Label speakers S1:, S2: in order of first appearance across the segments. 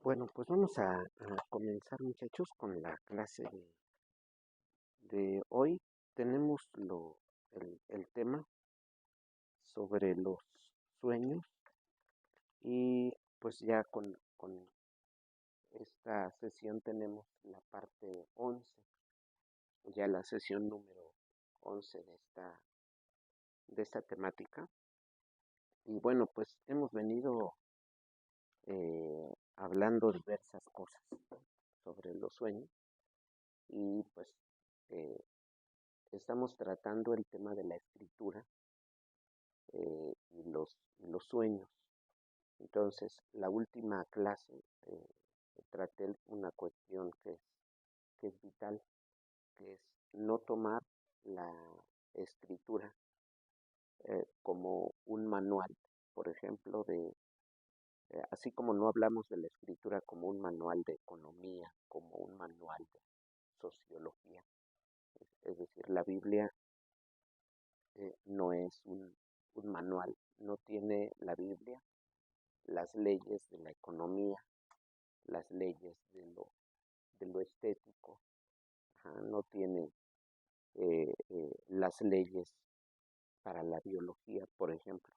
S1: Bueno, pues vamos a comenzar, muchachos, con la clase de hoy. Tenemos el tema sobre los sueños y pues ya con esta sesión tenemos la parte 11, ya la sesión número 11 de esta temática. Y bueno, pues hemos venido hablando diversas cosas sobre los sueños y pues eh, estamos tratando el tema de la escritura y los sueños. Entonces, la última clase traté una cuestión que es vital, que es no tomar la escritura como un manual, por ejemplo, así como no hablamos de la escritura como un manual de economía, como un manual de sociología. Es decir, la Biblia no es un manual, no tiene la Biblia las leyes de la economía, las leyes de lo estético, ajá, no tiene las leyes para la biología, por ejemplo.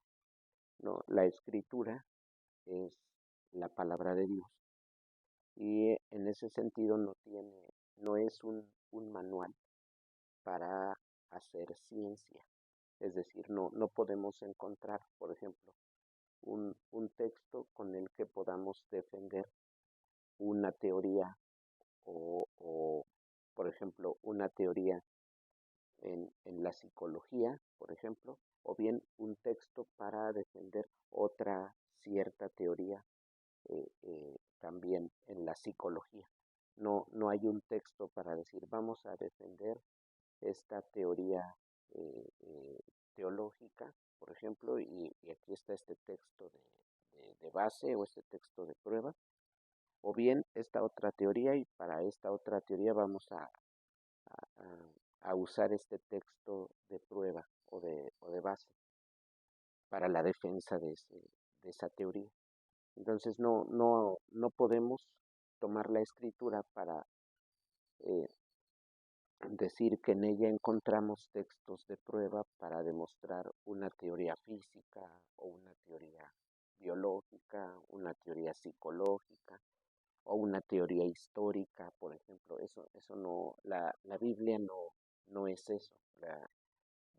S1: No, la escritura es la palabra de Dios y en ese sentido no es un manual para hacer ciencia. Es decir, no podemos encontrar, por ejemplo, un texto con el que podamos defender una teoría o, por ejemplo, una teoría en la psicología, por ejemplo, o bien un texto para defender otra cierta teoría también en la psicología. No hay un texto para decir vamos a defender esta teoría teológica, por ejemplo, y aquí está este texto de base o este texto de prueba, o bien esta otra teoría y para esta otra teoría vamos a usar este texto de prueba o de base para la defensa de esa teoría. Entonces no podemos tomar la escritura para eh, decir que en ella encontramos textos de prueba para demostrar una teoría física o una teoría biológica, una teoría psicológica o una teoría histórica, por ejemplo. Eso no, la Biblia no es eso.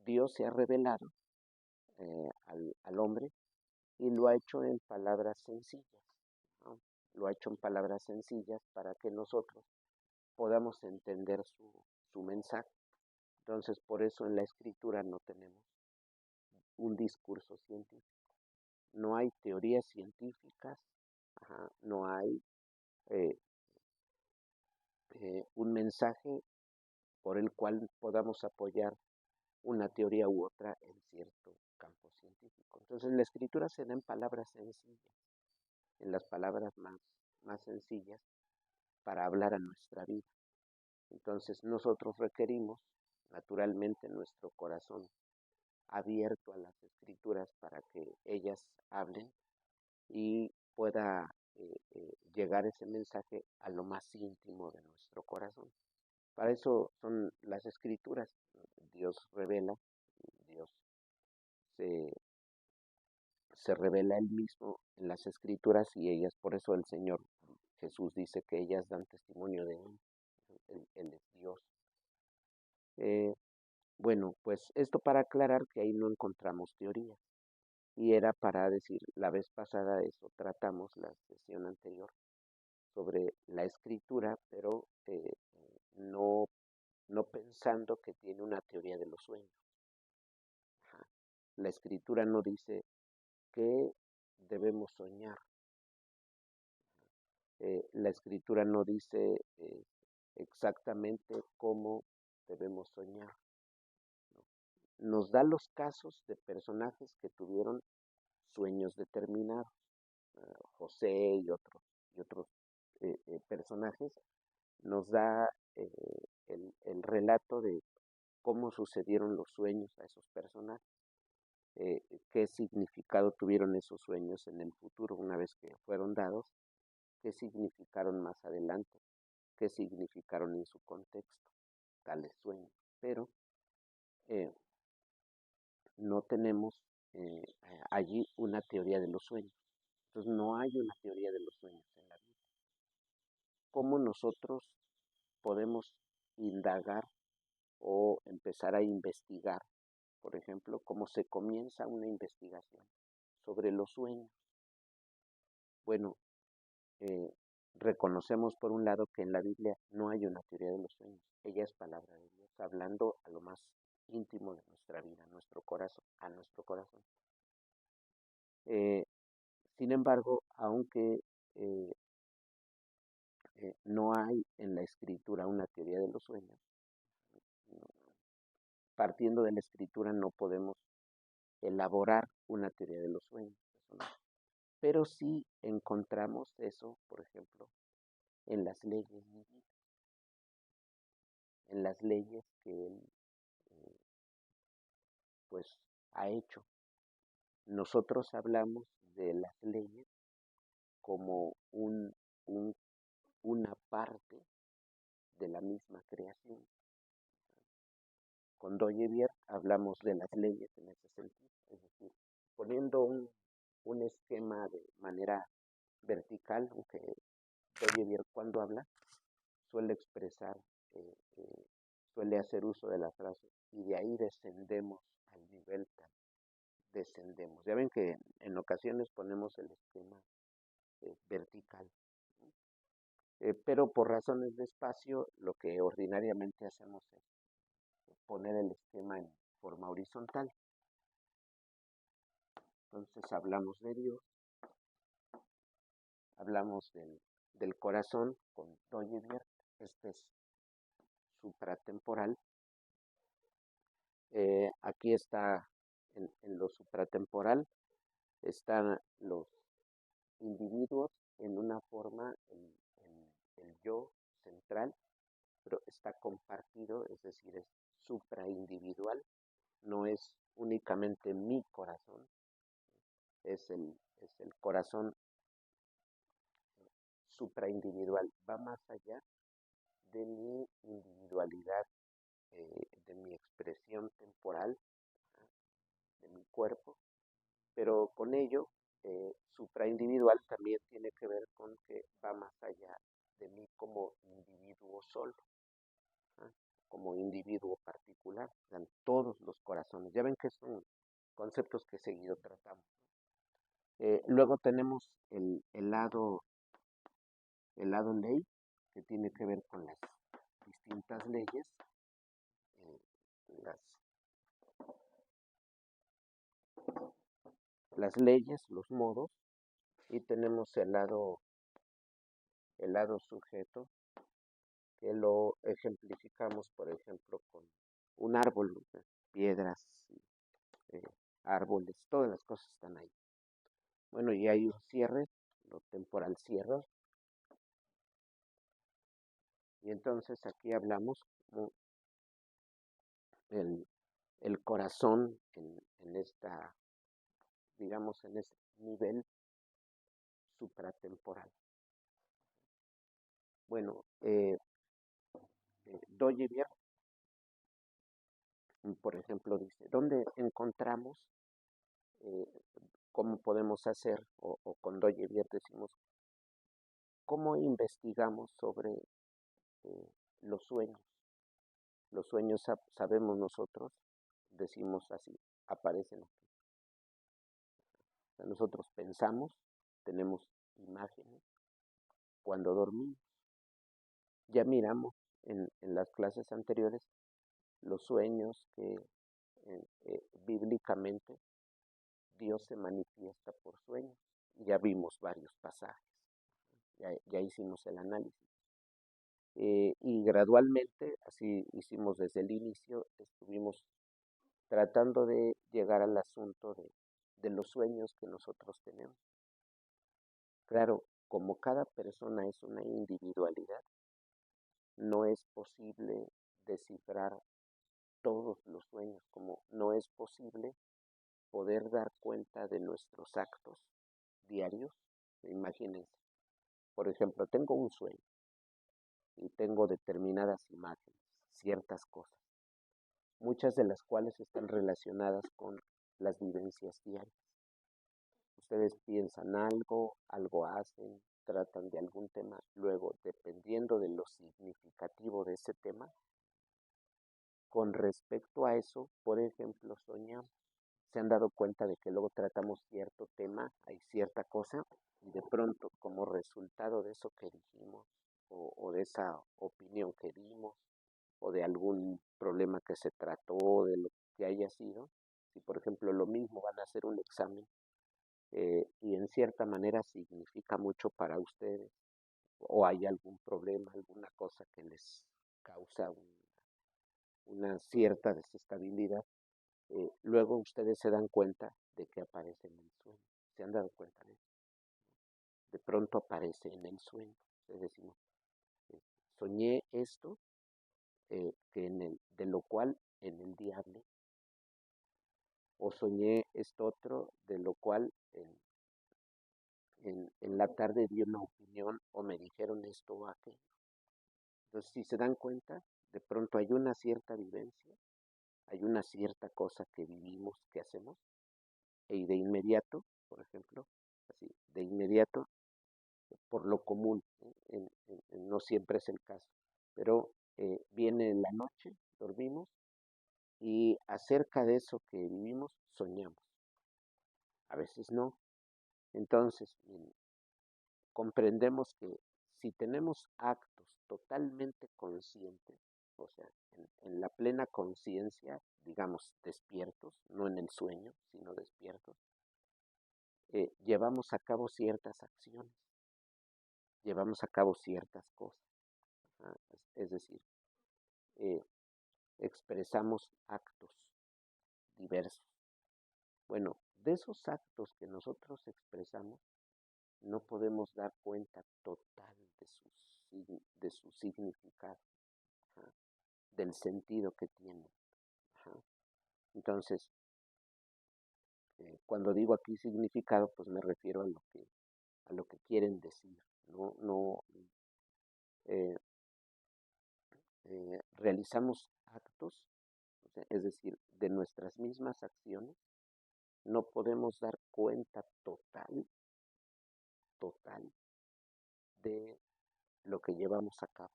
S1: Dios se ha revelado al hombre y lo ha hecho en palabras sencillas, ¿no? Lo ha hecho en palabras sencillas para que nosotros podamos entender su mensaje. Entonces, por eso en la escritura no tenemos un discurso científico. No hay teorías científicas, ajá, no hay eh, un mensaje por el cual podamos apoyar una teoría u otra en cierto campo científico. Entonces, la escritura se da en palabras sencillas, en las palabras más sencillas para hablar a nuestra vida. Entonces, nosotros requerimos naturalmente nuestro corazón abierto a las escrituras para que ellas hablen y pueda llegar ese mensaje a lo más íntimo de nuestro corazón. Para eso son las escrituras. Dios revela, Dios se, se revela él mismo en las escrituras y ellas, por eso el Señor Jesús dice que ellas dan testimonio de él. Él es Dios. Eh, bueno, pues esto para aclarar que ahí no encontramos teorías. Y era para decir, la vez pasada eso tratamos, la sesión anterior, sobre la escritura, pero no, no pensando que tiene una teoría de los sueños. Ajá. La escritura no dice qué debemos soñar. La escritura no dice exactamente cómo debemos soñar. ¿No? Nos da los casos de personajes que tuvieron sueños determinados, José y otros personajes, nos da el relato de cómo sucedieron los sueños a esos personajes, qué significado tuvieron esos sueños en el futuro una vez que fueron dados qué significaron más adelante, qué significaron en su contexto tales sueños, pero eh, no tenemos allí una teoría de los sueños. Entonces no hay una teoría de los sueños en la vida. ¿Cómo nosotros podemos indagar o empezar a investigar? Por ejemplo, cómo se comienza una investigación sobre los sueños. Bueno, eh, reconocemos por un lado que en la Biblia no hay una teoría de los sueños. Ella es palabra de Dios, hablando a lo más íntimo de nuestra vida, a nuestro corazón, a nuestro corazón. Sin embargo, aunque no hay en la escritura una teoría de los sueños, partiendo de la escritura no podemos elaborar una teoría de los sueños. Eso no. Pero sí encontramos eso, por ejemplo, en las leyes divinas, en las leyes que él pues ha hecho. Nosotros hablamos de las leyes como un, una parte de la misma creación. Con Doyevier hablamos de las leyes en ese sentido, es decir, poniendo un esquema de manera vertical, aunque Doyevier cuando habla suele expresar, eh, eh, suele hacer uso de la frase, y de ahí descendemos al nivel tal, descendemos. Ya ven que en ocasiones ponemos el esquema vertical, pero por razones de espacio lo que ordinariamente hacemos es poner el esquema en forma horizontal. Entonces hablamos de Dios, hablamos del corazón con Doyevier, este es supratemporal. Aquí está en lo supratemporal, están los individuos en una forma, el yo central, pero está compartido, es decir, es supraindividual, no es únicamente mi corazón, es el corazón supraindividual, va más allá de mi individualidad, de mi expresión temporal, de mi cuerpo, pero con ello, supraindividual también tiene que ver con que va más allá de mí como individuo solo, ¿ah? Como individuo particular, dan todos los corazones. Ya ven que son conceptos que seguido tratamos. Luego tenemos el lado ley, que tiene que ver con las distintas leyes, eh, las, las leyes, los modos, y tenemos el lado sujeto, que lo ejemplificamos, por ejemplo, con un árbol, ¿no? Piedras, eh, árboles, todas las cosas están ahí. Bueno, y hay un cierre, lo temporal cierra, y entonces aquí hablamos como el, el corazón en esta, digamos, en este nivel supratemporal. Bueno, Doyevier, por ejemplo, dice, ¿dónde encontramos, eh, cómo podemos hacer, o con Doyevier decimos, cómo investigamos sobre los sueños? Los sueños sabemos nosotros, decimos así, aparecen aquí. O sea, nosotros pensamos, tenemos imágenes cuando dormimos. Ya miramos en las clases anteriores los sueños que bíblicamente Dios se manifiesta por sueños. Ya vimos varios pasajes, ya hicimos el análisis. Y gradualmente, así hicimos desde el inicio, estuvimos tratando de llegar al asunto de los sueños que nosotros tenemos. Claro, como cada persona es una individualidad, no es posible descifrar todos los sueños, como no es posible poder dar cuenta de nuestros actos diarios. Imagínense, por ejemplo, tengo un sueño y tengo determinadas imágenes, ciertas cosas, muchas de las cuales están relacionadas con las vivencias diarias. Ustedes piensan algo, algo hacen, tratan de algún tema, luego, dependiendo de lo significativo de ese tema, con respecto a eso, por ejemplo, soñamos. Se han dado cuenta de que luego tratamos cierto tema, hay cierta cosa, y de pronto, como resultado de eso que dijimos, o de esa opinión que dimos, o de algún problema que se trató, de lo que haya sido, si por ejemplo lo mismo van a hacer un examen, y en cierta manera significa mucho para ustedes, o hay algún problema, alguna cosa que les causa una cierta desestabilidad, luego ustedes se dan cuenta de que aparece en el sueño. ¿Se han dado cuenta de eso? De pronto aparece en el sueño. Entonces decimos, eh, soñé esto, de lo cual en el día hablé, o soñé esto otro, de lo cual en la tarde di una opinión o me dijeron esto o aquello. Entonces, si se dan cuenta, de pronto hay una cierta vivencia, hay una cierta cosa que vivimos, que hacemos, y de inmediato, por ejemplo, así, de inmediato, por lo común, no siempre es el caso, pero viene la noche, dormimos, y acerca de eso que vivimos, soñamos. A veces no. Entonces, comprendemos que si tenemos actos totalmente conscientes, o sea, en la plena conciencia, digamos, despiertos, no en el sueño, sino despiertos, llevamos a cabo ciertas acciones, llevamos a cabo ciertas cosas. ¿Ah? Es decir, eh, expresamos actos diversos. Bueno, de esos actos que nosotros expresamos, no podemos dar cuenta total de su significado, ajá, del sentido que tienen. Ajá. Entonces, cuando digo aquí significado, pues me refiero a lo que quieren decir. No eh, realizamos actos, o sea, es decir, de nuestras mismas acciones, no podemos dar cuenta total de lo que llevamos a cabo.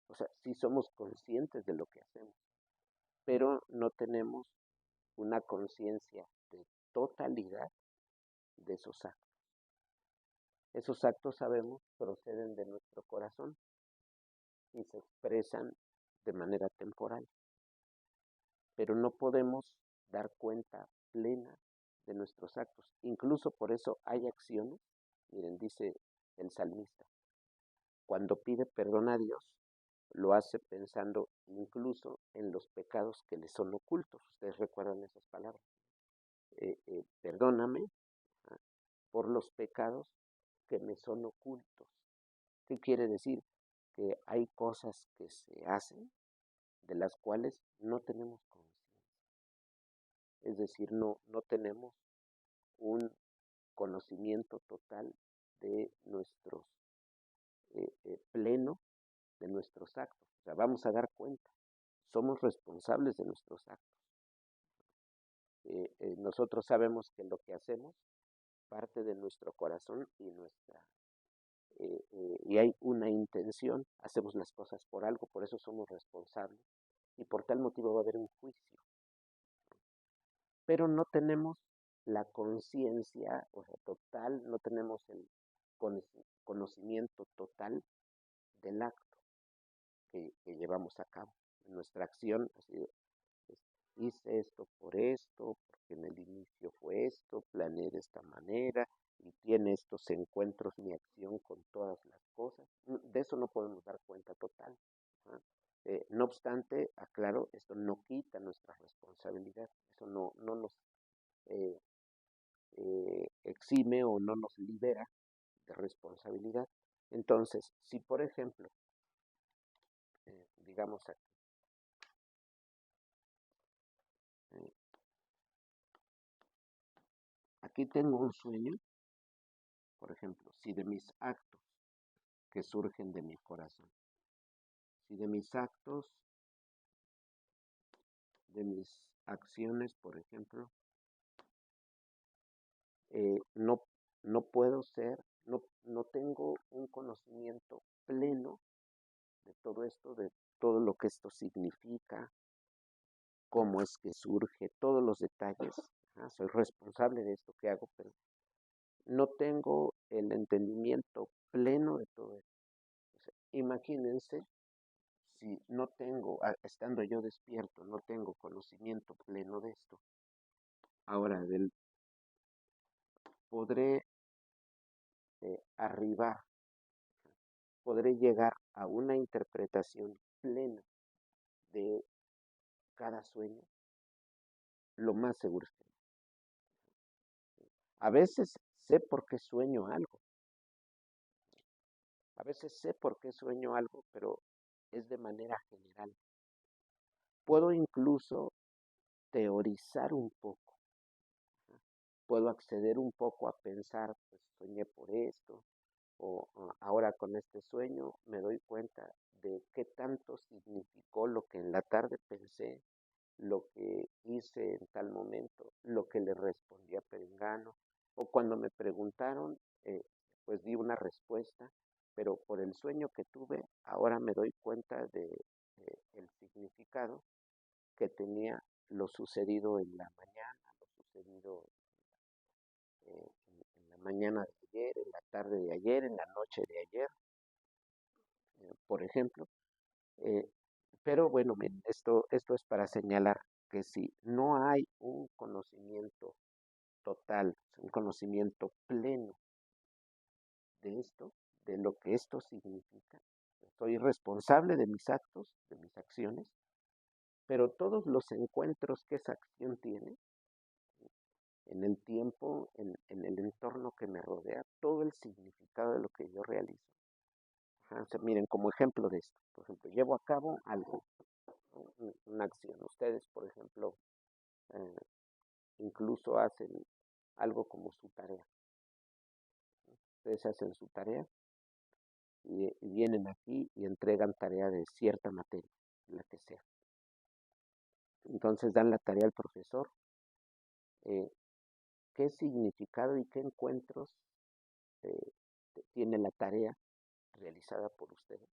S1: O sea, sí somos conscientes de lo que hacemos, pero no tenemos una conciencia de totalidad de esos actos. Esos actos, sabemos, proceden de nuestro corazón y se expresan de manera temporal, pero no podemos dar cuenta plena de nuestros actos. Incluso por eso hay acciones, miren, dice el salmista, cuando pide perdón a Dios, lo hace pensando incluso en los pecados que le son ocultos. Ustedes recuerdan esas palabras. Perdóname, ¿ah?, por los pecados que me son ocultos. ¿Qué quiere decir? Que hay cosas que se hacen de las cuales no tenemos conciencia. Es decir, no tenemos un conocimiento total de nuestros, pleno de nuestros actos. O sea, vamos a dar cuenta. Somos responsables de nuestros actos. Nosotros sabemos que lo que hacemos parte de nuestro corazón y hay una intención, hacemos las cosas por algo, por eso somos responsables y por tal motivo va a haber un juicio. Pero no tenemos la conciencia, o sea, total, no tenemos el conocimiento total del acto que llevamos a cabo. Nuestra acción ha sido, hice esto, porque en el inicio fue esto, planeé de esta manera y tiene estos encuentros mi acción con todas las cosas. De eso no podemos dar cuenta total, ¿no? No obstante, aclaro, esto no quita nuestra responsabilidad, eso no nos eh, exime o no nos libera de responsabilidad. Entonces, si por ejemplo, digamos aquí, eh, aquí tengo un sueño, por ejemplo, si de mis actos que surgen de mi corazón. Si de mis actos, de mis acciones, por ejemplo, no, no puedo ser, no tengo un conocimiento pleno de todo esto, de todo lo que esto significa, cómo es que surge, todos los detalles. Soy responsable de esto que hago, pero no tengo el entendimiento pleno de todo esto. O sea, imagínense si no tengo, estando yo despierto, no tengo conocimiento pleno de esto. Ahora, podré arribar, podré llegar a una interpretación plena de cada sueño. Lo más seguro es que no. A veces sé por qué sueño algo. A veces sé por qué sueño algo, pero es de manera general. Puedo incluso teorizar un poco. Puedo acceder un poco a pensar, pues soñé por esto, o ahora con este sueño me doy cuenta de qué tanto significó lo que en la tarde pensé, lo que hice en tal momento, lo que le respondí a Perengano, o cuando me preguntaron, pues di una respuesta, pero por el sueño que tuve, ahora me doy cuenta de el significado que tenía lo sucedido en la mañana, lo sucedido en la mañana de ayer, en la tarde de ayer, en la noche de ayer, por ejemplo. Eh, pero bueno, miren, esto es para señalar que si no hay un conocimiento total, un conocimiento pleno de esto, de lo que esto significa, soy responsable de mis actos, de mis acciones, pero todos los encuentros que esa acción tiene, en el tiempo, en el entorno que me rodea, todo el significado de lo que yo realizo. O sea, miren, como ejemplo de esto, por ejemplo, llevo a cabo algo, una acción. Ustedes, por ejemplo, eh, incluso hacen algo como su tarea. Ustedes hacen su tarea y vienen aquí y entregan tarea de cierta materia, la que sea. Entonces dan la tarea al profesor. eh, ¿Qué significado y qué encuentros eh, tiene la tarea realizada por ustedes?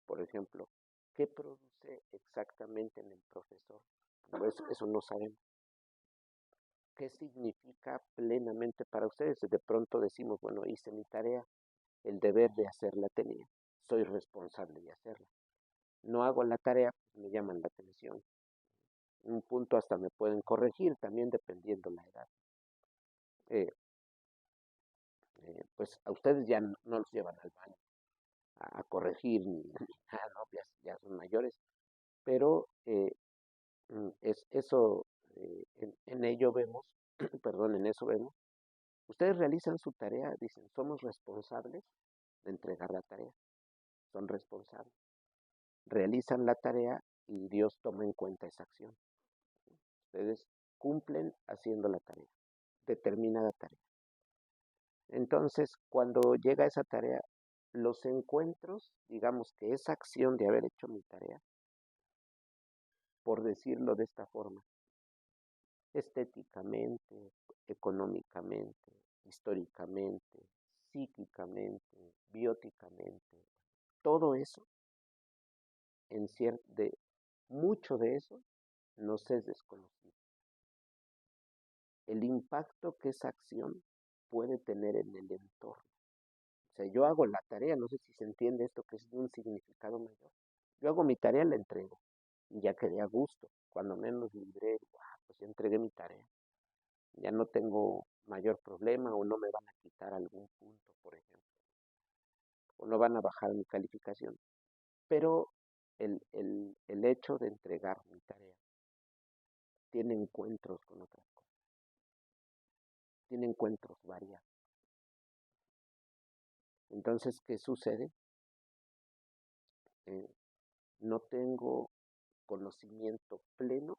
S1: Por ejemplo, ¿qué produce exactamente en el profesor? Pues eso no sabemos. ¿Qué significa plenamente para ustedes? De pronto decimos, bueno, hice mi tarea, el deber de hacerla tenía, soy responsable de hacerla. No hago la tarea, pues me llaman la atención. En un punto hasta me pueden corregir, también dependiendo la edad. Eh, pues a ustedes ya no los llevan al baño a corregir, ni nada, ¿no? Ya son mayores, pero eso, en ello vemos, perdón, en eso vemos, ustedes realizan su tarea, dicen, somos responsables de entregar la tarea, son responsables, realizan la tarea y Dios toma en cuenta esa acción. Ustedes cumplen haciendo la tarea, determinada tarea. Entonces, cuando llega esa tarea, los encuentros, digamos que esa acción de haber hecho mi tarea, por decirlo de esta forma, estéticamente, económicamente, históricamente, psíquicamente, bióticamente, todo eso, mucho de eso nos es desconocido. El impacto que esa acción puede tener en el entorno. O sea, yo hago la tarea, no sé si se entiende esto que es de un significado mayor. Yo hago mi tarea, la entrego y ya quedé a gusto. Cuando menos libré, pues ya entregué mi tarea. Ya no tengo mayor problema o no me van a quitar algún punto, por ejemplo, o no van a bajar mi calificación. Pero el hecho de entregar mi tarea tiene encuentros con otras cosas, tiene encuentros variados. Entonces, ¿qué sucede? Eh, no tengo conocimiento pleno,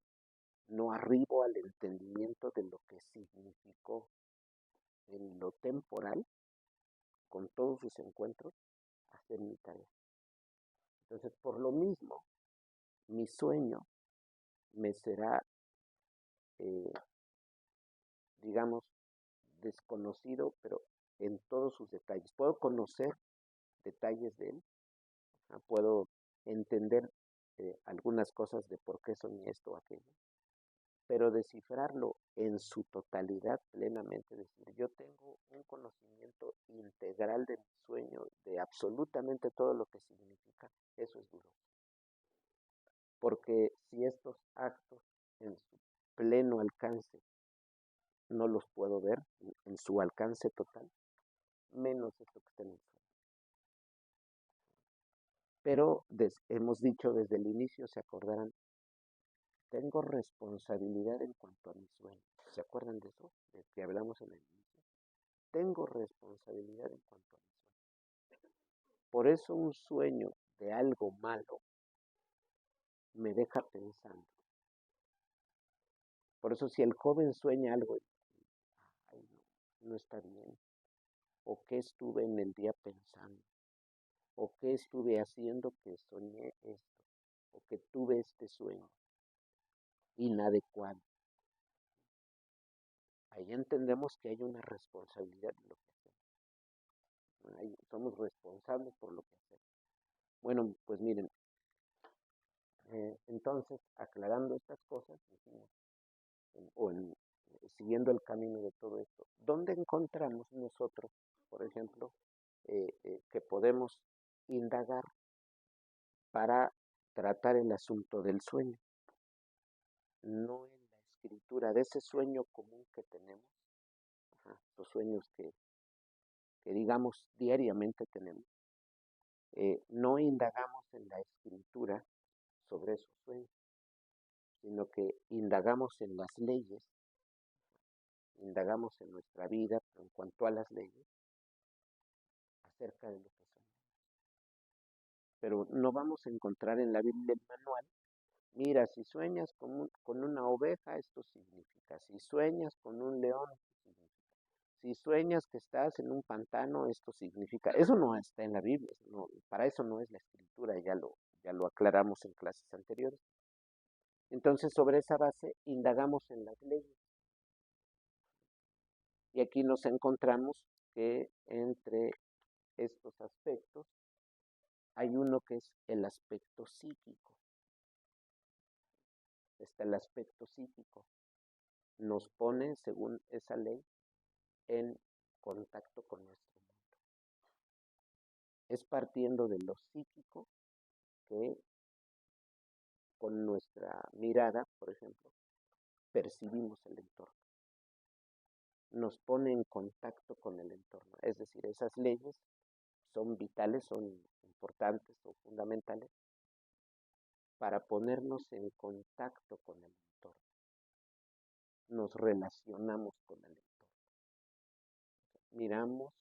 S1: no arribo al entendimiento de lo que significó en lo temporal con todos sus encuentros hacer mi tarea. Entonces, por lo mismo, mi sueño me será, eh, digamos, desconocido, pero en todos sus detalles. Puedo conocer detalles de él, puedo entender algunas cosas de por qué soñé esto o aquello, pero descifrarlo en su totalidad plenamente, es decir, yo tengo un conocimiento integral de mi sueño, de absolutamente todo lo que significa, eso es duro. Porque si estos actos en su pleno alcance no los puedo ver en su alcance total, menos esto que está en el sueño. Pero hemos dicho desde el inicio, se acordarán, tengo responsabilidad en cuanto a mi sueño. ¿Se acuerdan de eso? De que hablamos en el inicio. Tengo responsabilidad en cuanto a mi sueño. Por eso un sueño de algo malo me deja pensando. Por eso si el joven sueña algo, ay, no está bien. ¿O qué estuve en el día pensando? ¿O qué estuve haciendo que soñé esto? ¿O que tuve este sueño inadecuado? Ahí entendemos que hay una responsabilidad de lo que hacemos. Somos responsables por lo que hacemos. Bueno, pues miren, entonces, aclarando estas cosas, siguiendo el camino de todo esto, ¿dónde encontramos nosotros, por ejemplo, que podemos indagar para tratar el asunto del sueño? No en la escritura de ese sueño común que tenemos, los sueños que digamos diariamente tenemos, no indagamos en la escritura sobre esos sueños, sino que indagamos en las leyes, indagamos en nuestra vida, pero en cuanto a las leyes, acerca de lo que soñamos. Pero no vamos a encontrar en la Biblia el manual. Mira, si sueñas con una oveja, esto significa. Si sueñas con un león, esto significa. Si sueñas que estás en un pantano, esto significa. Eso no está en la Biblia. No, para eso no es la escritura, ya lo aclaramos en clases anteriores. Entonces, sobre esa base, indagamos en las leyes. Y aquí nos encontramos que entre estos aspectos hay uno que es el aspecto psíquico. Está el aspecto psíquico. Nos pone, según esa ley, en contacto con nuestro mundo. Es partiendo de lo psíquico que con nuestra mirada, por ejemplo, percibimos el entorno. Nos pone en contacto con el entorno. Es decir, esas leyes son vitales, son importantes o fundamentales para ponernos en contacto con el entorno. Nos relacionamos con el entorno. Miramos,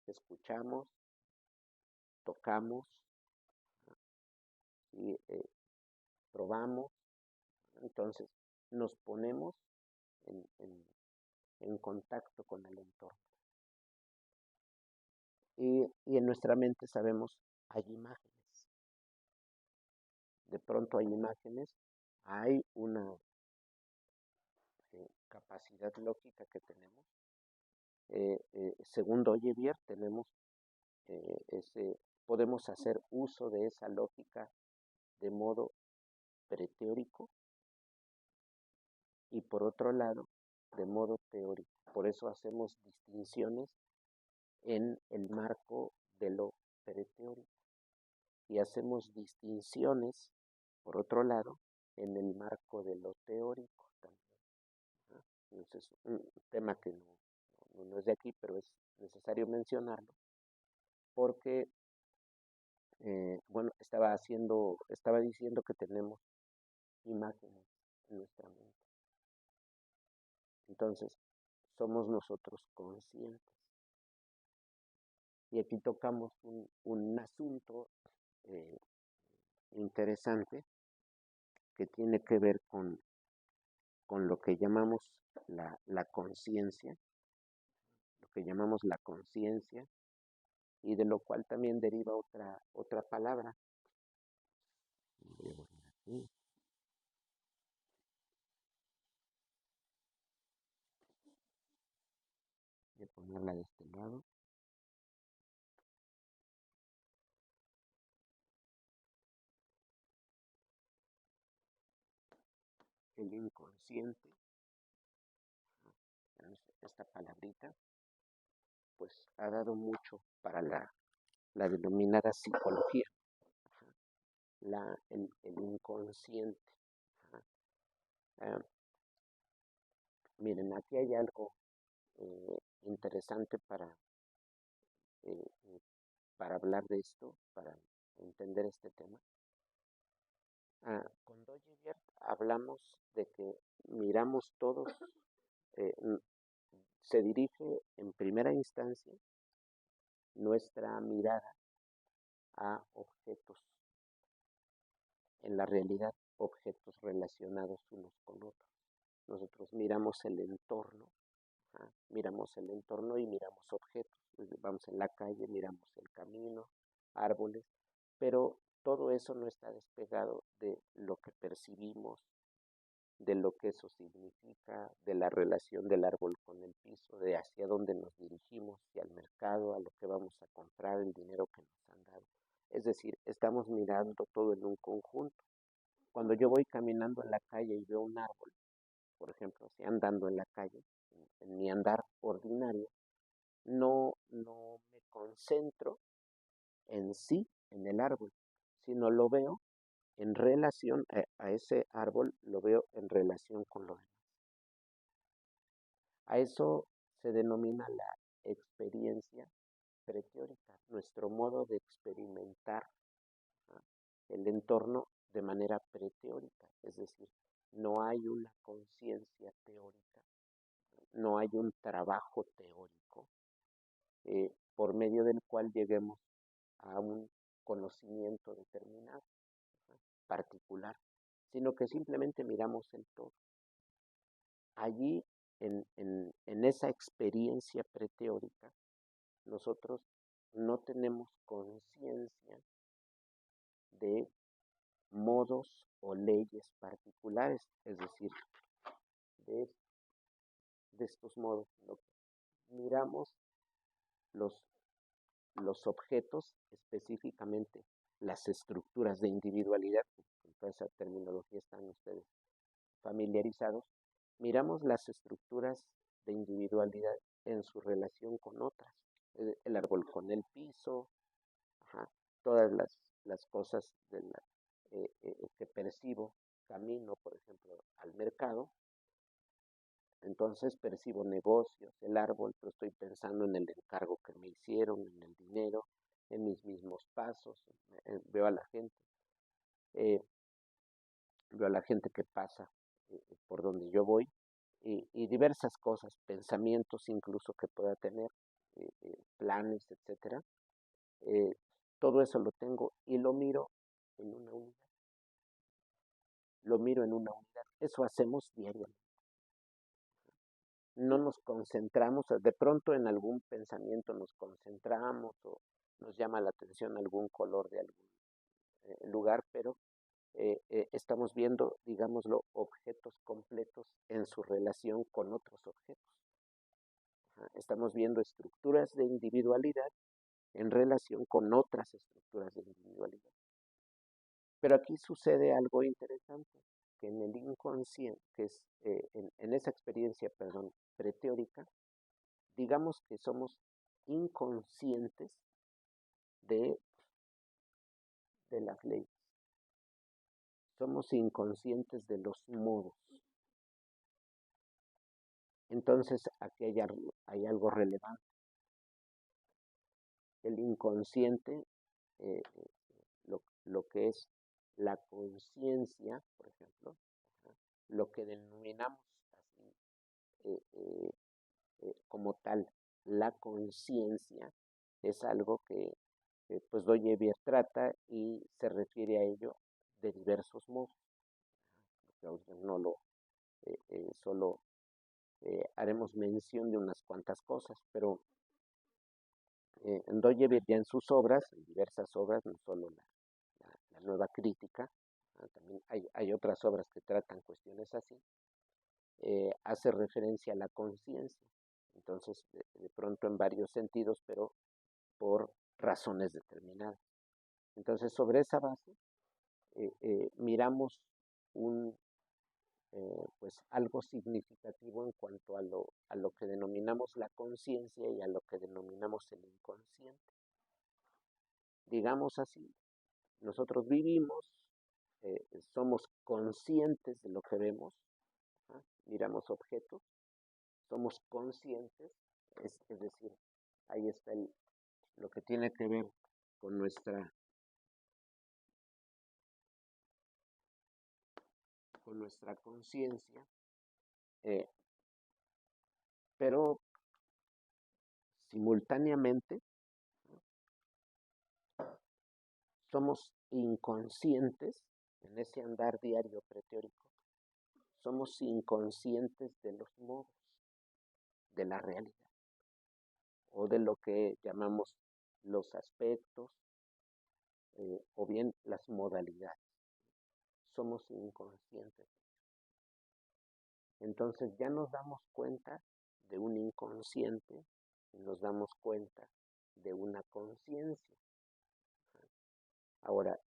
S1: escuchamos, tocamos, y probamos, entonces nos ponemos en contacto con el entorno. Y en nuestra mente sabemos, hay imágenes. De pronto hay imágenes, hay una capacidad lógica que tenemos. Según Doyevier, tenemos podemos hacer uso de esa lógica de modo preteórico y por otro lado de modo teórico. Por eso hacemos distinciones en el marco de lo preteórico y hacemos distinciones, por otro lado, en el marco de lo teórico también. Entonces, un tema que no es de aquí, pero es necesario mencionarlo, porque, bueno, estaba diciendo que tenemos imágenes en nuestra mente. Entonces, somos nosotros conscientes. Y aquí tocamos un asunto interesante que tiene que ver con lo que llamamos la conciencia, y de lo cual también deriva otra palabra. Voy a poner aquí. Voy a ponerla de este lado. El inconsciente, esta palabrita, pues ha dado mucho para la denominada psicología, el inconsciente. Miren, aquí hay algo interesante eh, eh, para hablar de esto, para entender este tema. Con Doyevier hablamos de que miramos todos, eh, se dirige en primera instancia nuestra mirada a objetos, en la realidad objetos relacionados unos con otros. Nosotros miramos el entorno, miramos el entorno y miramos objetos. Vamos en la calle, miramos el camino, árboles, pero todo eso no está despegado de lo que percibimos, de lo que eso significa, de la relación del árbol con el piso, de hacia dónde nos dirigimos, si al mercado, a lo que vamos a comprar, el dinero que nos han dado. Es decir, estamos mirando todo en un conjunto. Cuando yo voy caminando en la calle y veo un árbol, por ejemplo, si andando en la calle, en mi andar ordinario, no me concentro en sí, en el árbol, sino lo veo en relación a ese árbol, lo veo en relación con lo demás. A eso se denomina la experiencia preteórica, nuestro modo de experimentar, ¿no?, el entorno de manera preteórica, es decir, no hay una conciencia teórica, no hay un trabajo teórico por medio del cual lleguemos a un conocimiento determinado, ¿no?, particular, sino que simplemente miramos el todo. Allí, en esa experiencia preteórica, nosotros no tenemos conciencia de modos o leyes particulares, es decir, de, de estos modos. No miramos los, los objetos, específicamente las estructuras de individualidad, con toda esa terminología están ustedes familiarizados, miramos las estructuras de individualidad en su relación con otras, el árbol con el piso, todas las cosas que percibo, camino, por ejemplo, al mercado, entonces percibo negocios, el árbol, pero estoy pensando en el encargo que me hicieron, en el dinero, en mis mismos pasos, veo a la gente, eh, veo a la gente que pasa por donde yo voy, y diversas cosas, pensamientos incluso que pueda tener, planes, etcétera. Eh, Todo eso lo tengo y lo miro en una unidad. Lo miro en una unidad. Eso hacemos diariamente. No nos concentramos, de pronto en algún pensamiento nos concentramos o nos llama la atención algún color de algún lugar, pero estamos viendo, digámoslo, objetos completos en su relación con otros objetos. Estamos viendo estructuras de individualidad en relación con otras estructuras de individualidad. Pero aquí sucede algo interesante, que en el inconsciente, que es en esa experiencia, perdón, preteórica, digamos que somos inconscientes de, de las leyes. Somos inconscientes de los modos. Entonces, aquí hay algo relevante. El inconsciente, eh, lo que es la conciencia, por ejemplo, lo que denominamos así como tal, la conciencia, es algo que pues Doyevier trata y se refiere a ello de diversos modos. No lo solo haremos mención de unas cuantas cosas, pero Doyever ya en sus obras, en diversas obras, no solo la nueva crítica, también hay otras obras que tratan cuestiones así, hace referencia a la conciencia. Entonces, de pronto en varios sentidos, pero por razones determinadas. Entonces, sobre esa base, miramos pues algo significativo en cuanto a lo que denominamos la conciencia y a lo que denominamos el inconsciente. Digamos así, nosotros vivimos, somos conscientes de lo que vemos, miramos objetos, somos conscientes, es decir, ahí está lo que tiene que ver con nuestra conciencia, pero simultáneamente somos inconscientes en ese andar diario preteórico, somos inconscientes de los modos, de la realidad, o de lo que llamamos los aspectos, o bien las modalidades. Somos inconscientes. Entonces ya nos damos cuenta de un inconsciente y nos damos cuenta de una conciencia. Ahora,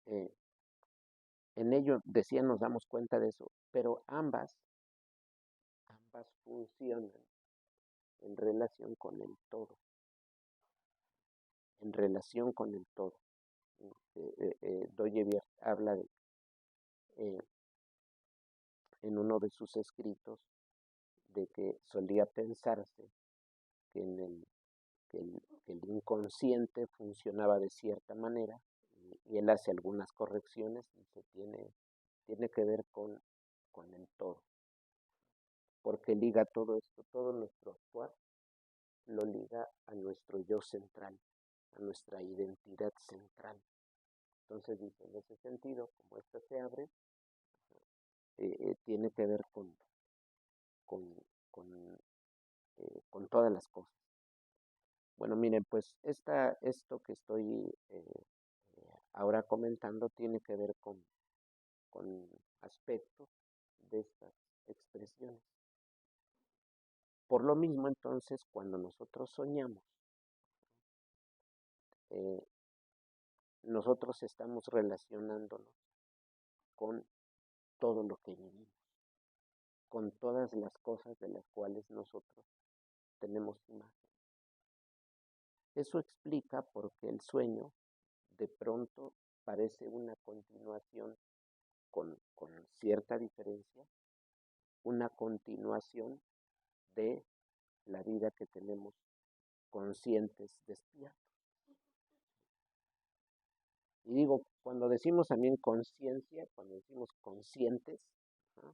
S1: en ello, decía, nos damos cuenta de eso, pero ambas funcionan en relación con el todo. En relación con el todo. Doyever habla en uno de sus escritos de que solía pensarse que el inconsciente funcionaba de cierta manera, y él hace algunas correcciones y tiene que ver con el todo, porque liga todo esto, todo nuestro actuar lo liga a nuestro yo central, a nuestra identidad central. Entonces dice, en ese sentido, como esta se abre, tiene que ver con todas las cosas. Bueno, miren, pues esto que estoy ahora comentando tiene que ver con aspectos de estas expresiones. Por lo mismo, entonces, cuando nosotros soñamos, nosotros estamos relacionándonos con todo lo que vivimos, con todas las cosas de las cuales nosotros tenemos imagen. Eso explica por qué el sueño de pronto parece una continuación con cierta diferencia, una continuación de la vida que tenemos conscientes, despiertos. Y digo, cuando decimos también conciencia, cuando decimos conscientes, ¿no?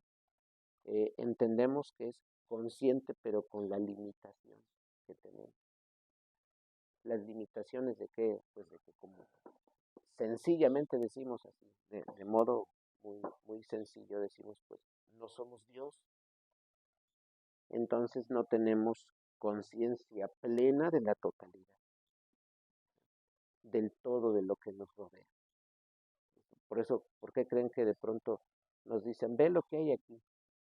S1: Entendemos que es consciente pero con la limitación que tenemos. Las limitaciones de qué, pues de que como sencillamente decimos así, de modo muy, muy sencillo decimos, pues no somos Dios, entonces no tenemos conciencia plena de la totalidad, del todo de lo que nos rodea. Por eso, ¿por qué creen que de pronto nos dicen, ve lo que hay aquí?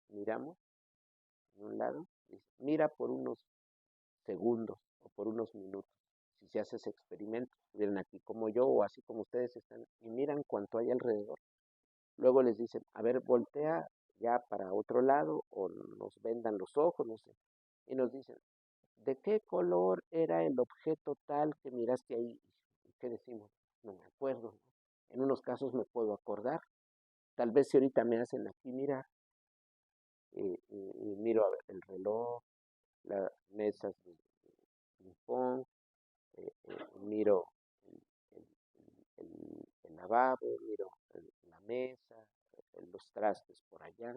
S1: Miramos en un lado, mira por unos segundos o por unos minutos. Si se hace ese experimento, estuvieran aquí como yo o así como ustedes están y miran cuánto hay alrededor. Luego les dicen, a ver, voltea ya para otro lado o nos vendan los ojos, no sé. Y nos dicen, ¿de qué color era el objeto tal que miraste ahí? ¿Y qué decimos? No me acuerdo. En unos casos me puedo acordar. Tal vez si ahorita me hacen aquí mirar, y miro a ver, el reloj, las mesas de ping-pong, miro el lavabo, miro la mesa, los trastes por allá,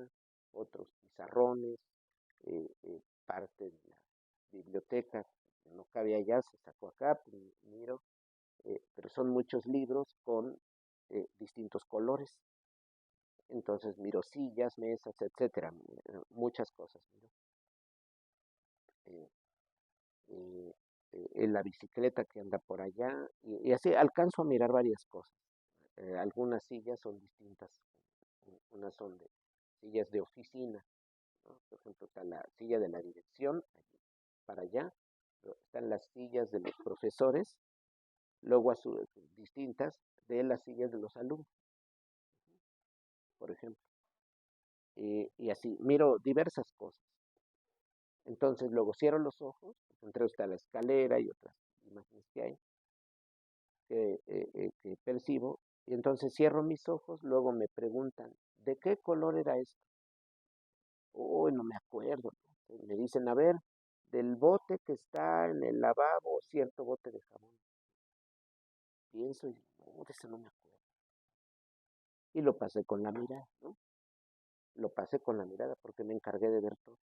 S1: otros pizarrones, parte de la biblioteca que no cabe allá, se sacó acá, pues, miro, pero son muchos libros con distintos colores. Entonces miro sillas, mesas, etcétera, muchas cosas. Miro. en la bicicleta que anda por allá, y así alcanzo a mirar varias cosas. Algunas sillas son distintas, unas son de sillas de oficina, ¿no? Por ejemplo, está la silla de la dirección, allí, para allá, están las sillas de los profesores, luego distintas de las sillas de los alumnos, por ejemplo. Y así, miro diversas cosas. Entonces luego cierro los ojos, entre está la escalera y otras imágenes que hay, que percibo, y entonces cierro mis ojos, luego me preguntan, ¿de qué color era esto? Oh, no me acuerdo, ¿no? Me dicen, a ver, del bote que está en el lavabo, cierto bote de jabón. Pienso, y no, de eso no me acuerdo. Y lo pasé con la mirada, ¿no? Lo pasé con la mirada porque me encargué de ver todo.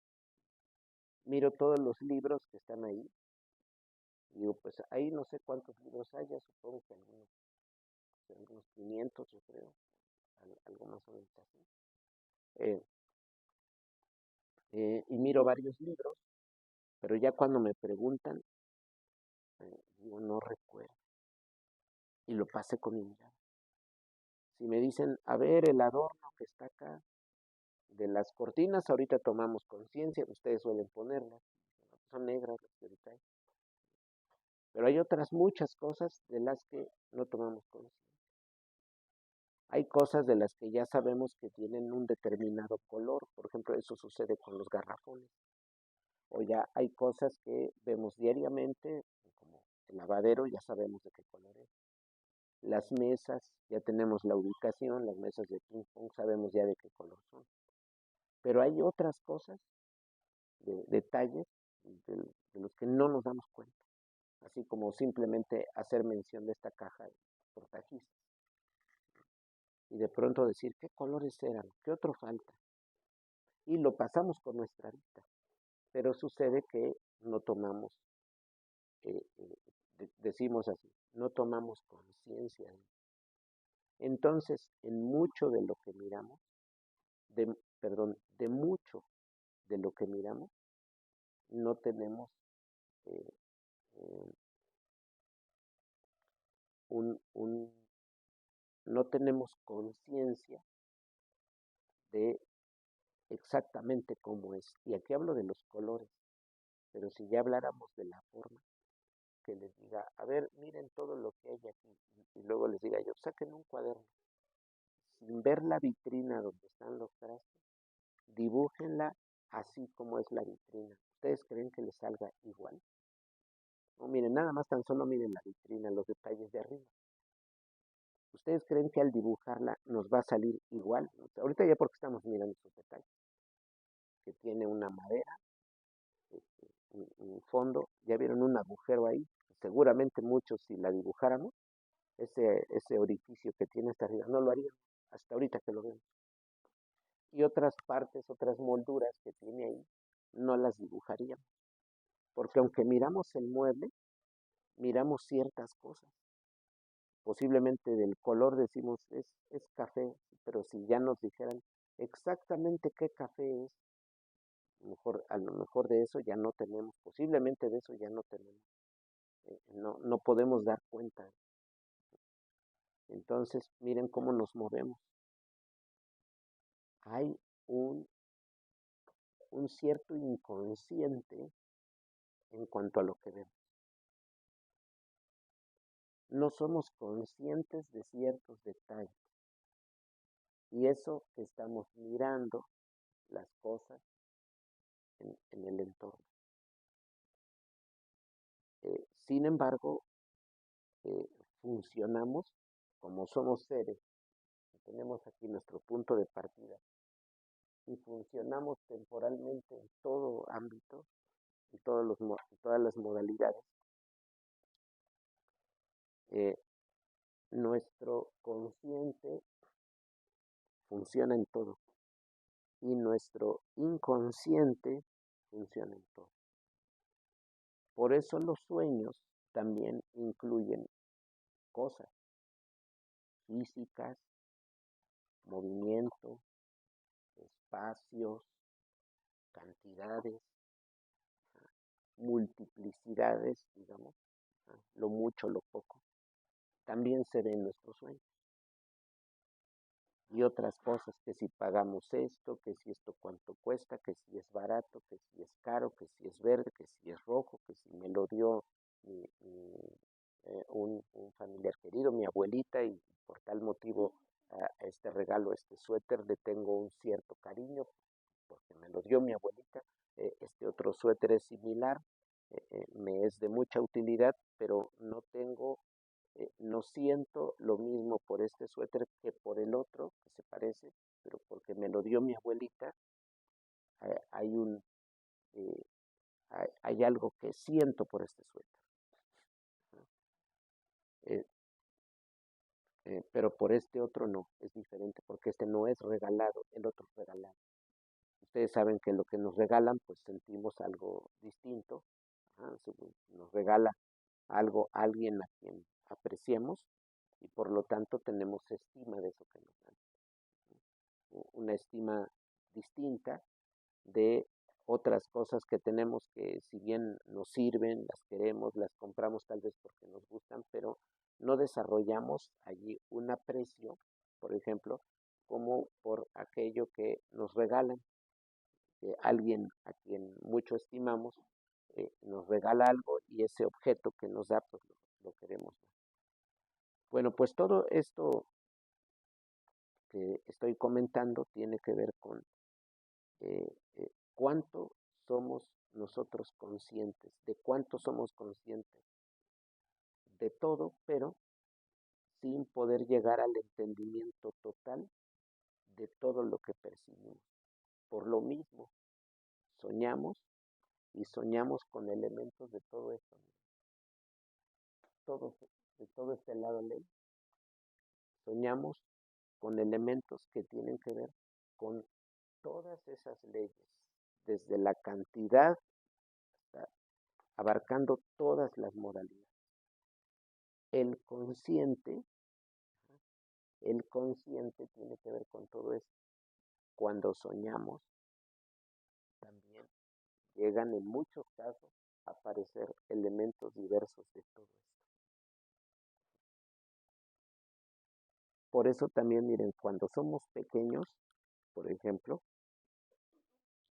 S1: Miro todos los libros que están ahí. Y digo, pues ahí no sé cuántos libros haya, supongo que algunos 500, yo creo, algo más o menos así. Eh, y miro varios libros, pero ya cuando me preguntan, digo, no recuerdo. Y lo pasé con mi mirada. Si me dicen, a ver, el adorno que está acá de las cortinas, ahorita tomamos conciencia, ustedes suelen ponerlas, son negras las que ahorita hay. Pero hay otras muchas cosas de las que no tomamos conciencia. Hay cosas de las que ya sabemos que tienen un determinado color, por ejemplo, eso sucede con los garrafones. O ya hay cosas que vemos diariamente, como el lavadero, ya sabemos de qué color es. Las mesas, ya tenemos la ubicación, las mesas de ping pong, sabemos ya de qué color son. Pero hay otras cosas, detalles, de los que no nos damos cuenta. Así como simplemente hacer mención de esta caja de portajistas. Y de pronto decir, ¿qué colores eran? ¿Qué otro falta? Y lo pasamos con nuestra vista. Pero sucede que no tomamos, decimos así, no tomamos conciencia. Entonces, en mucho de lo que miramos, de mucho de lo que miramos, no tenemos eh, eh, un, no tenemos conciencia de exactamente cómo es. Y aquí hablo de los colores, pero si ya habláramos de la forma, que les diga, a ver, miren todo lo que hay aquí, y luego les diga yo, saquen un cuaderno, sin ver la vitrina donde están los trastes, dibújenla así como es la vitrina. ¿Ustedes creen que les salga igual? No, miren, nada más tan solo miren la vitrina, los detalles de arriba. ¿Ustedes creen que al dibujarla nos va a salir igual? Ahorita ya porque estamos mirando esos detalles, que tiene una madera, un fondo, ya vieron un agujero ahí, seguramente muchos si la dibujáramos, ese orificio que tiene hasta arriba, no lo haríamos, hasta ahorita que lo vemos. Y otras partes, otras molduras que tiene ahí, no las dibujaríamos, porque aunque miramos el mueble, miramos ciertas cosas. Posiblemente del color decimos es café, pero si ya nos dijeran exactamente qué café es, a lo mejor de eso ya no tenemos, posiblemente de eso ya no tenemos, no podemos dar cuenta. Entonces, miren cómo nos movemos. Hay un cierto inconsciente en cuanto a lo que vemos. No somos conscientes de ciertos detalles. Y eso que estamos mirando las cosas en el entorno. Sin embargo, funcionamos como somos seres. Tenemos aquí nuestro punto de partida. Y funcionamos temporalmente en todo ámbito, en todas las modalidades. Nuestro consciente funciona en todo y nuestro inconsciente funciona en todo. Por eso los sueños también incluyen cosas físicas, movimiento, espacios, cantidades, multiplicidades, digamos, lo mucho, lo poco, también se ve en nuestros sueños. Y otras cosas, que si pagamos esto, que si esto cuánto cuesta, que si es barato, que si es caro, que si es verde, que si es rojo, que si me lo dio un familiar querido, mi abuelita, y por tal motivo a este regalo, este suéter, le tengo un cierto cariño porque me lo dio mi abuelita. Este otro suéter es similar, me es de mucha utilidad, pero no siento lo mismo por este suéter que por el otro, que se parece, pero porque me lo dio mi abuelita, hay eh, hay algo que siento por este suéter. Eh, pero por este otro no, es diferente, porque este no es regalado, el otro es regalado. Ustedes saben que lo que nos regalan, pues sentimos algo distinto. Nos regala algo alguien a quien apreciemos y por lo tanto tenemos estima de eso que nos dan. Una estima distinta de otras cosas que tenemos que, si bien nos sirven, las queremos, las compramos tal vez porque nos gustan, pero no desarrollamos allí un aprecio, por ejemplo, como por aquello que nos regalan. Que alguien a quien mucho estimamos nos regala algo y ese objeto que nos da, pues lo queremos. Bueno, pues todo esto que estoy comentando tiene que ver con cuánto somos nosotros conscientes, de cuánto somos conscientes de todo, pero sin poder llegar al entendimiento total de todo lo que percibimos. Por lo mismo, soñamos y soñamos con elementos de todo esto, de todo este lado ley. Soñamos con elementos que tienen que ver con todas esas leyes, desde la cantidad hasta abarcando todas las modalidades. El consciente, el consciente tiene que ver con todo esto. Cuando soñamos, también llegan en muchos casos a aparecer elementos diversos de todo esto. Por eso también, miren, cuando somos pequeños, por ejemplo,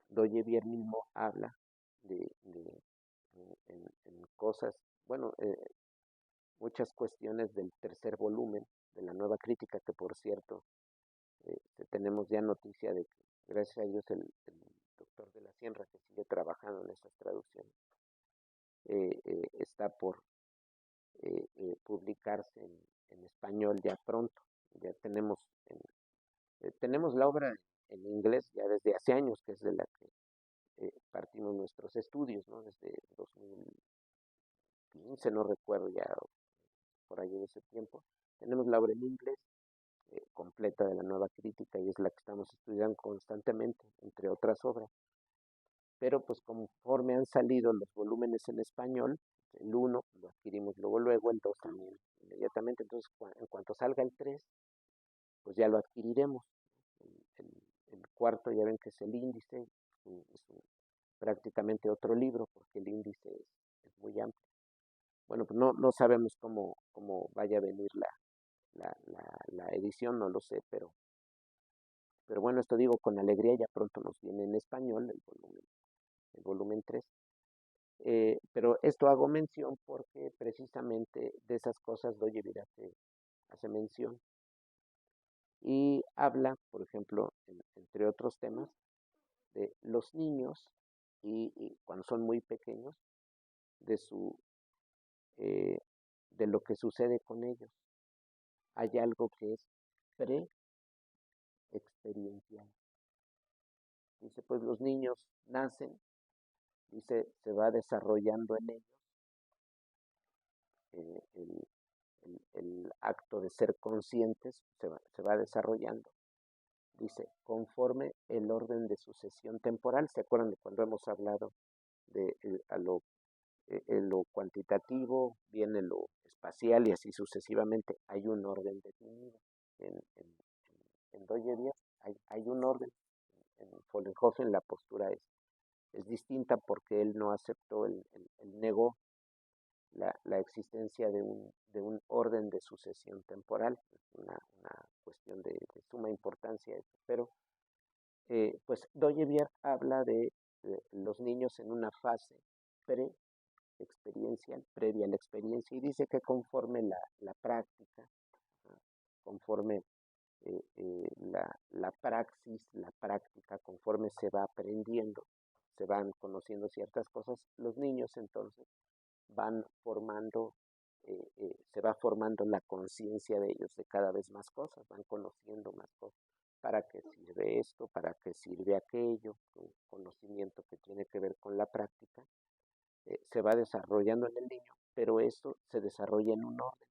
S1: Doye mismo habla de en cosas, bueno, muchas cuestiones del tercer volumen de la Nueva Crítica, que por cierto, tenemos ya noticia de que, gracias a Dios, el doctor de la Sierra, que sigue trabajando en estas traducciones, está por publicarse en español ya pronto. Ya tenemos la obra en inglés ya desde hace años, que es de la que partimos nuestros estudios, ¿no? Desde 2015, no recuerdo ya, por ahí de ese tiempo. Tenemos la obra en inglés completa de la Nueva Crítica y es la que estamos estudiando constantemente, entre otras obras. Pero pues conforme han salido los volúmenes en español, el 1 lo adquirimos luego, el 2 también inmediatamente, entonces en cuanto salga el 3, pues ya lo adquiriremos. El cuarto ya ven que es el índice, prácticamente otro libro, porque el índice es muy amplio. Bueno, pues no sabemos cómo vaya a venir la edición, no lo sé, pero bueno, esto digo con alegría, ya pronto nos viene en español el volumen 3. Pero esto hago mención porque precisamente de esas cosas Doye Virate hace mención y habla, por ejemplo, entre otros temas, de los niños y cuando son muy pequeños, de de lo que sucede con ellos. Hay algo que es pre-experiencial. Dice, pues los niños nacen, dice, se va desarrollando en ellos el acto de ser conscientes, se va desarrollando, dice, conforme el orden de sucesión temporal. ¿Se acuerdan de cuando hemos hablado de lo cuantitativo, viene lo espacial y así sucesivamente? Hay un orden definido. En Doye Díaz hay un orden. En Follenhofen la postura es es distinta porque él no aceptó, él negó la existencia de un orden de sucesión temporal. Es una cuestión de suma importancia eso. Pero, pues, Doyevier habla de los niños en una fase pre-experiencial, previa a la experiencia, y dice que conforme la práctica, ¿no? Conforme la praxis, la práctica, conforme se va aprendiendo, se van conociendo ciertas cosas, los niños entonces van formando, se va formando la conciencia de ellos de cada vez más cosas, van conociendo más cosas. ¿Para qué sirve esto? ¿Para qué sirve aquello? Un conocimiento que tiene que ver con la práctica se va desarrollando en el niño, pero esto se desarrolla en un orden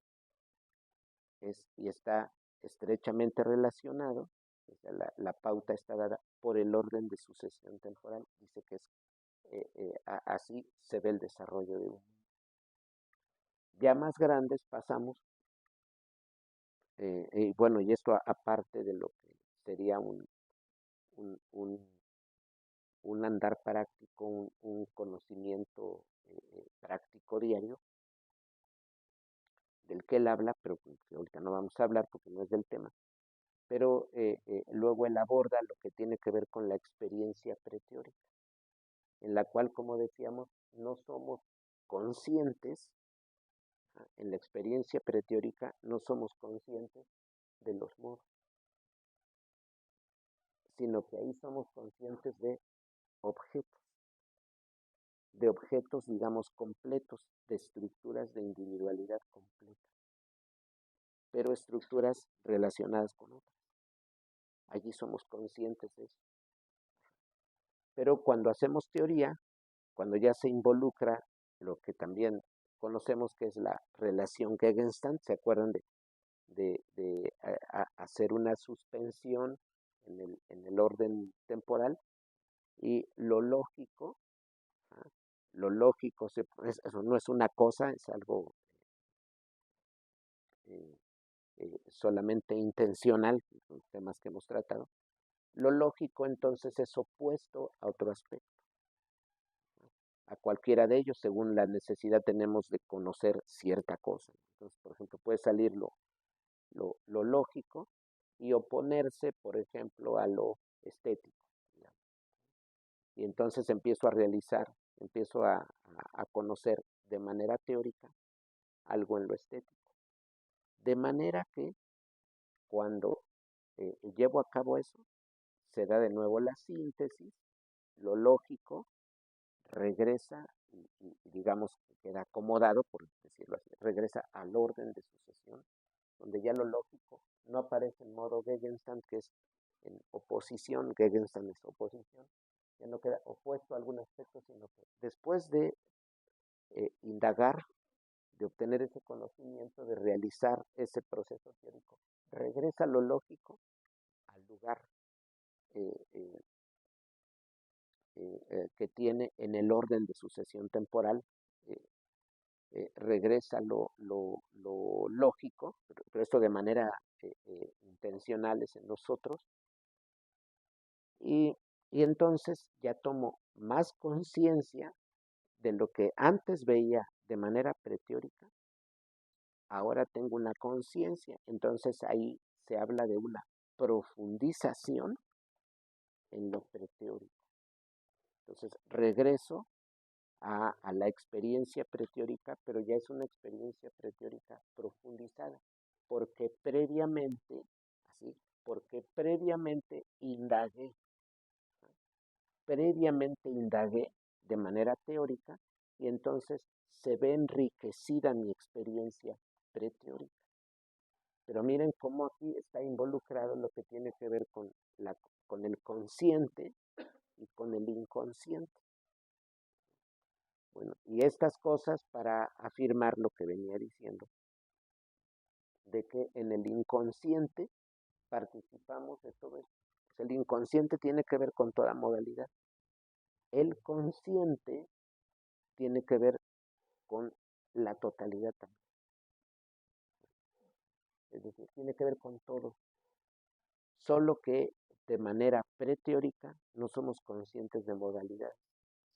S1: y está estrechamente relacionado. O sea, la pauta está dada por el orden de sucesión temporal. Dice que es así se ve el desarrollo de un. Ya más grandes pasamos, bueno, y esto aparte de lo que sería un, un, un andar práctico, un conocimiento práctico diario, del que él habla, pero que ahorita no vamos a hablar porque no es del tema. Pero luego él aborda lo que tiene que ver con la experiencia preteórica, en la cual, como decíamos, no somos conscientes, en la experiencia preteórica no somos conscientes de los modos, sino que ahí somos conscientes objetos, de objetos, digamos, completos, de estructuras de individualidad completa, pero estructuras relacionadas con otras. Allí somos conscientes de eso. Pero cuando hacemos teoría, cuando ya se involucra lo que también conocemos que es la relación Gegenstand, ¿se acuerdan de hacer una suspensión en el orden temporal? Y lo lógico eso no es una cosa, es algo eh, solamente intencional, los temas que hemos tratado. Lo lógico entonces es opuesto a otro aspecto, a cualquiera de ellos, según la necesidad tenemos de conocer cierta cosa. Entonces, por ejemplo, puede salir lo lógico y oponerse, por ejemplo, a lo estético, digamos. Y entonces empiezo a conocer de manera teórica algo en lo estético. De manera que cuando llevo a cabo eso, se da de nuevo la síntesis, lo lógico regresa y digamos que queda acomodado, por decirlo así, regresa al orden de sucesión, donde ya lo lógico no aparece en modo Gegenstand, que es en oposición, Gegenstand es oposición, ya no queda opuesto a algún aspecto, sino que después de indagar, de obtener ese conocimiento, de realizar ese proceso teórico, regresa lo lógico al lugar eh, eh, que tiene en el orden de sucesión temporal, eh, regresa lo lógico, pero esto de manera intencional es en nosotros, y, y entonces ya tomo más conciencia de lo que antes veía de manera preteórica, ahora tengo una conciencia, entonces ahí se habla de una profundización en lo preteórico. Entonces regreso a la experiencia preteórica, pero ya es una experiencia preteórica profundizada, porque previamente, así, porque previamente indagué de manera teórica y entonces se ve enriquecida mi experiencia preteórica. Pero miren cómo aquí está involucrado lo que tiene que ver con el consciente y con el inconsciente. Bueno, y estas cosas para afirmar lo que venía diciendo, de que en el inconsciente participamos de todo esto. Pues el inconsciente tiene que ver con toda modalidad. El consciente tiene que ver con la totalidad también. Es decir, tiene que ver con todo. Solo que de manera preteórica no somos conscientes de modalidad.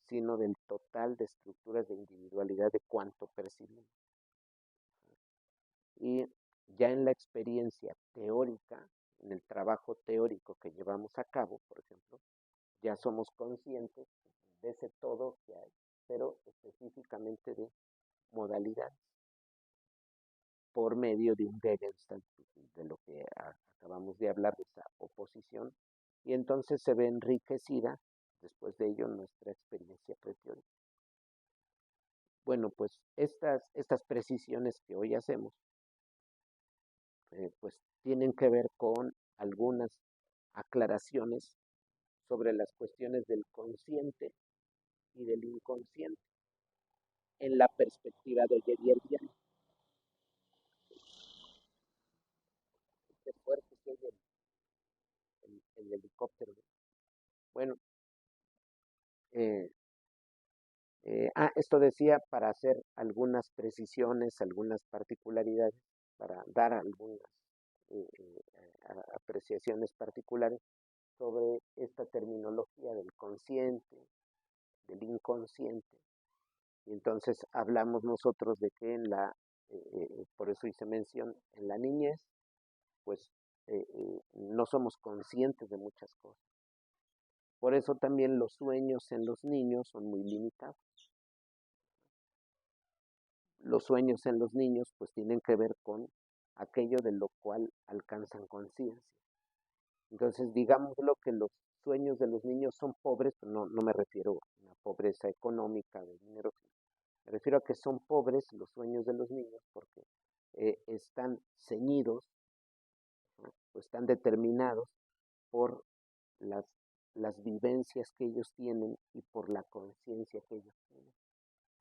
S1: sino del total de estructuras de individualidad de cuánto percibimos. Y ya en la experiencia teórica, en el trabajo teórico que llevamos a cabo, por ejemplo, ya somos conscientes de ese todo que hay, pero específicamente de modalidades, por medio de un Gegenstand, de lo que acabamos de hablar, de esa oposición, y entonces se ve enriquecida, después de ello, nuestra experiencia preteórica. Bueno, pues estas precisiones que hoy hacemos, pues tienen que ver con algunas aclaraciones sobre las cuestiones del consciente y del inconsciente en la perspectiva de Hegeliana. Qué fuerte que es el helicóptero. Bueno, eh, esto decía para hacer algunas precisiones, algunas particularidades, para dar algunas apreciaciones particulares sobre esta terminología del consciente, del inconsciente. Y entonces hablamos nosotros de que por eso hice mención, en la niñez, pues no somos conscientes de muchas cosas. Por eso también los sueños en los niños son muy limitados. Los sueños en los niños pues tienen que ver con aquello de lo cual alcanzan conciencia. Entonces, digámoslo que los sueños de los niños son pobres, pero no me refiero a una pobreza económica de dinero, me refiero a que son pobres los sueños de los niños porque están ceñidos, ¿no? O están determinados por las, las vivencias que ellos tienen y por la conciencia que ellos tienen.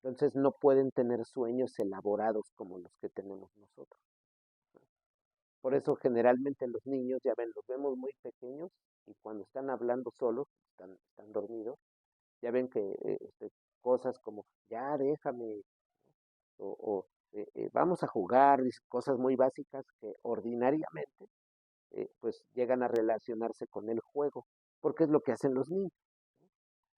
S1: Entonces no pueden tener sueños elaborados como los que tenemos nosotros. Por eso generalmente los niños, ya ven, los vemos muy pequeños y cuando están hablando solos, están dormidos, ya ven que cosas como, ya déjame, o vamos a jugar, cosas muy básicas que ordinariamente pues llegan a relacionarse con el juego, porque es lo que hacen los niños.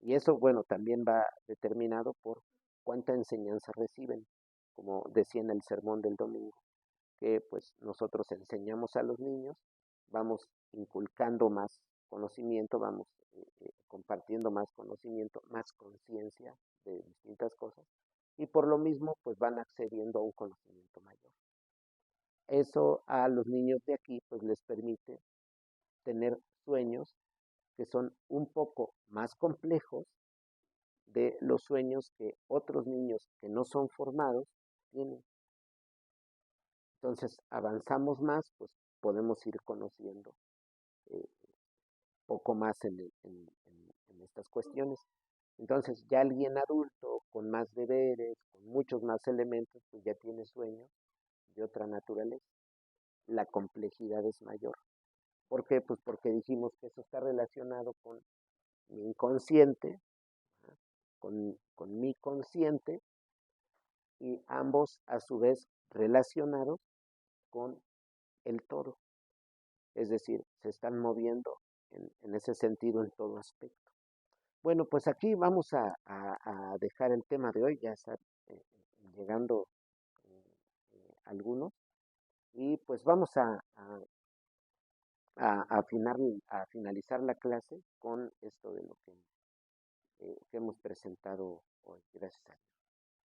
S1: Y eso, bueno, también va determinado por cuánta enseñanza reciben, como decía en el sermón del domingo, que pues nosotros enseñamos a los niños, vamos inculcando más conocimiento, vamos compartiendo más conocimiento, más conciencia de distintas cosas, y por lo mismo pues van accediendo a un conocimiento mayor. Eso a los niños de aquí pues les permite tener sueños que son un poco más complejos de los sueños que otros niños que no son formados tienen. Entonces avanzamos más, pues podemos ir conociendo eh, poco más en estas cuestiones. Entonces ya alguien adulto, con más deberes, con muchos más elementos, pues ya tiene sueños de otra naturaleza. La complejidad es mayor. ¿Por qué? Pues porque dijimos que eso está relacionado con mi inconsciente, con mi consciente, y ambos a su vez relacionados con el todo. Es decir, se están moviendo en ese sentido en todo aspecto. Bueno, pues aquí vamos a dejar el tema de hoy, ya están llegando algunos, y pues vamos a finalizar la clase con esto de lo que hemos presentado hoy. Gracias a Dios.